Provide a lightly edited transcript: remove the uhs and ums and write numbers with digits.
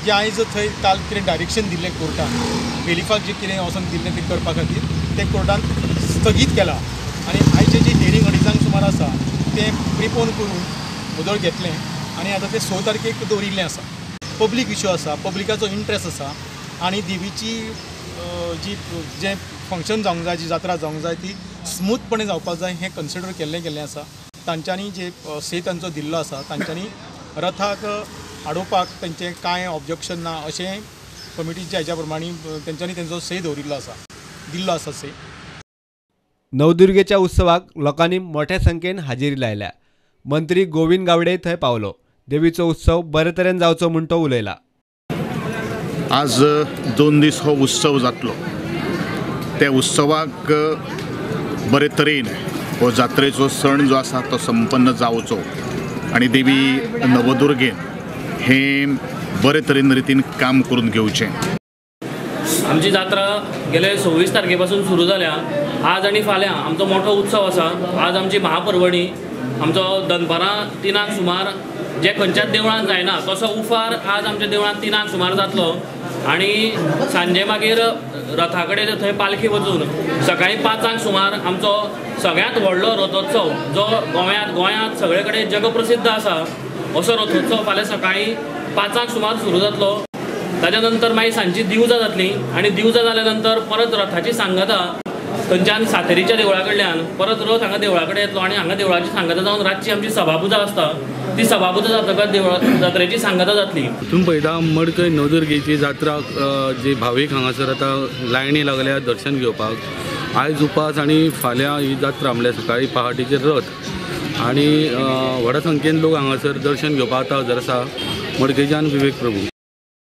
की आयज थंय काल कितें डायरेक्शन दिल्लें कोर्टान वेलिफाक जे कितें वचोन दिल्लें तें करपा खातीर तें कोर्टान स्थगीत केलां आनी आयचें जें हियरींग 2:30 सुमार आसा तें प्रिपोन करून मुदळ घेतलें आनी आतां तें 6 तारखेक दवरिल्लें आसा। पब्लीक इश्यू आसा, पब्लिकाचो इंट्रस्ट आसा आनी देवीची जी जें फंक्शन जावंक जाय, जी जात्रा जावंक जाय ती स्मूथपणे जावपाक जाय हें कन्सिडर केल्लें आसा। तांच्यांनी जे से तांचो दिल्लो आसा तांच्यांनी रथाक आडोवपाक तेंचें कांय ऑब्जेक्शन ना अशें कमिटीच्या हेच्या प्रमाणे तेंच्यांनी तेंचो से दवरिल्लो आसा, दिल्लो आसा से। नवदुर्गेच्या उत्सवाक लोकांनी मोठ्या संख्येन हाजेरी लायल्या। मंत्री गोविंद गावडे थंय पावलो। देवीचो उत्सव बरे तरेन जावचो म्हूण तो उलयला। आज 2 दीस हो उत्सव जातलो। त्या उत्सवाक बरे तरेन हो जात्रेचो सण जो आसा तो संपन्न जावचो आनी देवी नवदुर्गेन हें बरे तरेन रितीन काम करून घेवचें। आमची जात्रा गेले 26 तारखेपासून सुरू जाल्या। आज आनी फाल्यां आमचो मोठो उत्सव आसा। आज आमची महापर्वणी, आमचो दनपारां 3 सुमार जे खंयच्याच देवळान जायना तसो उफार आज आमच्या देवळान 3 सुमार जातलो आनी सांजे मागीर रथा कडेन थंय पालखी वचून सकाळीं 5 सुमार आमचो सगळ्यांत व्हडलो रथोत्सव जो गोंयांत सगळे कडेन जगप्रसिद्ध आसा असो रथोत्सव फाल्यां सकाळीं 5 सुमार सुरू जातलो। ताच्या नंतर मागीर सांजची दिवजां जातली आनी दिवजां जाल्या नंतर परत रथाची सांगता थंयच्यान सातेरीच्या देवळा कडल्यान परत रथ हांगा देवळा कडेन येतलो आनी हांगा देवळाची सांगता जावन रातची आमची सभापुजा आसता ती सभापुजा जातकच जात्रेची सांगता जातली। तुम्ही पळयता मडकय नवदुर्गेची जात्रा जी भावीक हांगासर आतां लायणी लागल्या दर्शन घेवपाक। आयज उपास आनी फाल्यां ही जात्रा म्हणल्यार सकाळीं पहाटेचेर रथ आनी व्हड संख्येन लोक हांगासर दर्शन घेवपाक आता हजर आसा। मडकयच्यान विवेक प्रभू।